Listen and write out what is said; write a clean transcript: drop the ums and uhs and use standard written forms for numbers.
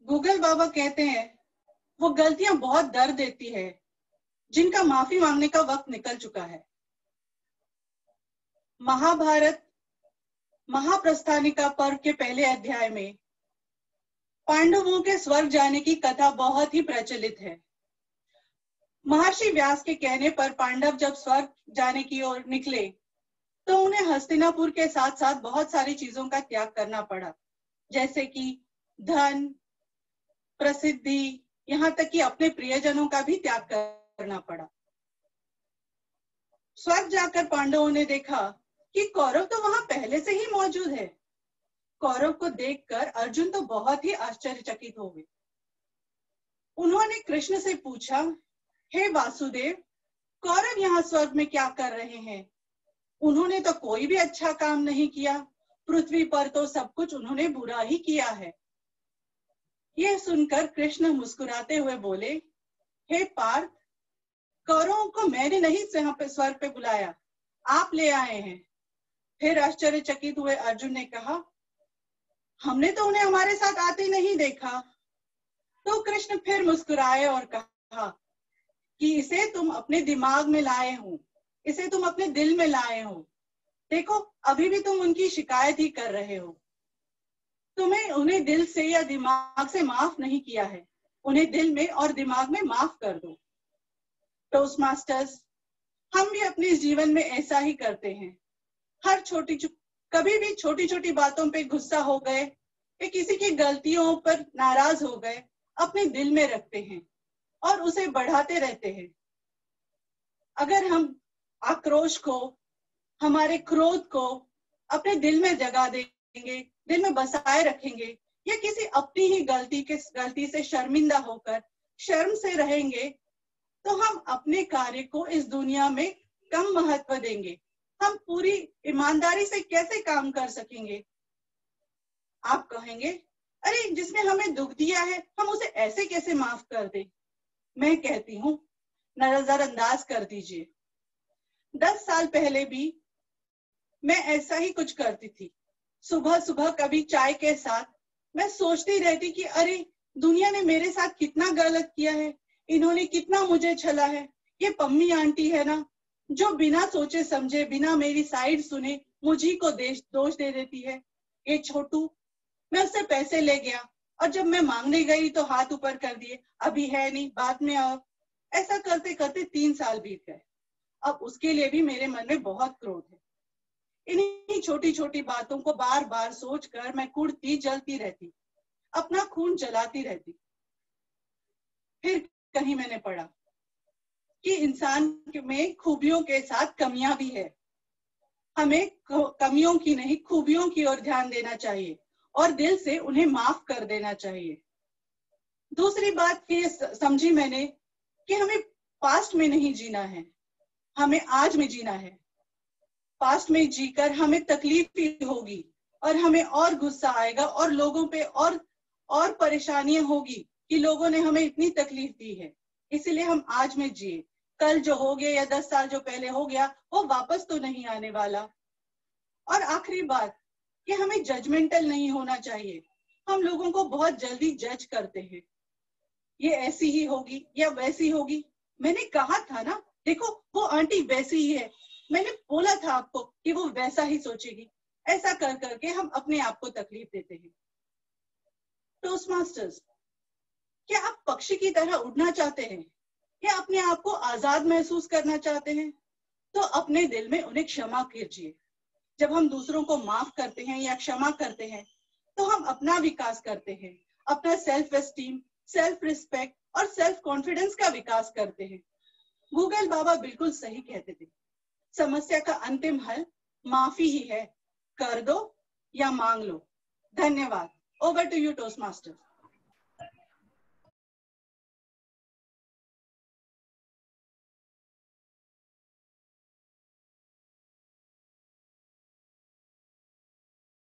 Google बाबा कहते हैं वो गलतियां बहुत दर्द देती है जिनका माफी मांगने का वक्त निकल चुका है। महाभारत महाप्रस्थानिका पर्व के पहले अध्याय में पांडवों के स्वर्ग जाने की कथा बहुत ही प्रचलित है। महर्षि व्यास के कहने पर पांडव जब स्वर्ग जाने की ओर निकले तो उन्हें हस्तिनापुर के साथ साथ बहुत सारी चीजों का त्याग करना पड़ा, जैसे कि धन, प्रसिद्धि, यहाँ तक कि अपने प्रियजनों का भी त्याग करना पड़ा। स्वर्ग जाकर पांडवों ने देखा कि कौरव तो वहां पहले से ही मौजूद है। कौरव को देखकर अर्जुन तो बहुत ही आश्चर्यचकित हो गए। उन्होंने कृष्ण से पूछा, हे वासुदेव, कौरव यहाँ स्वर्ग में क्या कर रहे हैं? उन्होंने तो कोई भी अच्छा काम नहीं किया, पृथ्वी पर तो सब कुछ उन्होंने बुरा ही किया है। यह सुनकर कृष्ण मुस्कुराते हुए बोले, हे पार्थ, कौरवों को मैंने नहीं स्वर्ग पे बुलाया, आप ले आए हैं। फिर आश्चर्यचकित हुए अर्जुन ने कहा, हमने तो उन्हें हमारे साथ आते नहीं देखा। तो कृष्ण फिर मुस्कुराए और कहा कि इसे तुम अपने दिमाग में लाए हो, इसे तुम अपने दिल में लाए हो। देखो, अभी भी तुम उनकी शिकायत ही कर रहे हो। तुम्हें उन्हें दिल से या दिमाग से माफ नहीं किया है, उन्हें दिल में और दिमाग में माफ कर दो। टोस्ट मास्टर्स, हम भी अपने जीवन में ऐसा ही करते हैं। कभी भी छोटी छोटी बातों पे गुस्सा हो गए या किसी की गलतियों पर नाराज हो गए, अपने दिल में रखते हैं और उसे बढ़ाते रहते हैं। अगर हम आक्रोश को, हमारे क्रोध को अपने दिल में जगा देंगे, दिल में बसाए रखेंगे, या किसी अपनी ही गलती से शर्मिंदा होकर शर्म से रहेंगे, तो हम अपने कार्य को इस दुनिया में कम महत्व देंगे। हम पूरी ईमानदारी से कैसे काम कर सकेंगे? आप कहेंगे, अरे जिसने हमें दुख दिया है हम उसे ऐसे कैसे माफ कर दे? मैं कहती हूँ, नजरअंदाज कर दीजिए। 10 साल पहले भी मैं ऐसा ही कुछ करती थी। सुबह सुबह कभी चाय के साथ मैं सोचती रहती कि अरे दुनिया ने मेरे साथ कितना गलत किया है, इन्होंने कितना मुझे छला है। ये पम्मी आंटी है ना, जो बिना सोचे समझे, बिना मेरी साइड सुने मुझी को दोष दे देती है। ये छोटू, मैं उससे पैसे ले गया और जब मैं मांगने गई तो हाथ ऊपर कर दिए, अभी है नहीं, बाद में आओ। ऐसा करते करते 3 साल बीत गए। अब उसके लिए भी मेरे मन में बहुत क्रोध है। इन्हीं छोटी छोटी बातों को बार बार सोचकर मैं कुड़ती जलती रहती, अपना खून जलाती रहती। फिर कहीं मैंने पढ़ा कि इंसान में खूबियों के साथ कमियां भी है। हमें कमियों की नहीं, खूबियों की ओर ध्यान देना चाहिए और दिल से उन्हें माफ कर देना चाहिए। दूसरी बात ये समझी मैंने कि हमें पास्ट में नहीं जीना है, हमें आज में जीना है। पास्ट में जीकर हमें तकलीफ भी होगी और हमें और गुस्सा आएगा और लोगों पे और परेशानियां होगी कि लोगों ने हमें इतनी तकलीफ दी है। इसीलिए हम आज में जिए। कल जो हो गया या 10 साल जो पहले हो गया वो वापस तो नहीं आने वाला। और आखिरी बात कि हमें जजमेंटल नहीं होना चाहिए। हम लोगों को बहुत जल्दी जज करते हैं, ये ऐसी ही होगी या वैसी होगी। मैंने कहा था ना, देखो वो आंटी वैसी ही है, मैंने बोला था आपको कि वो वैसा ही सोचेगी। ऐसा कर करके हम अपने आप को तकलीफ देते हैं। टोस्ट मास्टर्स, क्या आप पक्षी की तरह उड़ना चाहते हैं या अपने आप को आजाद महसूस करना चाहते हैं? तो अपने दिल में उन्हें क्षमा कीजिए। जब हम दूसरों को माफ करते हैं या क्षमा करते हैं तो हम अपना विकास करते हैं, अपना सेल्फ एस्टीम, सेल्फ रिस्पेक्ट और सेल्फ कॉन्फिडेंस का विकास करते हैं। गूगल बाबा बिल्कुल सही कहते थे, समस्या का अंतिम हल माफी ही है, कर दो या मांग लो। धन्यवाद। Over to you toast master.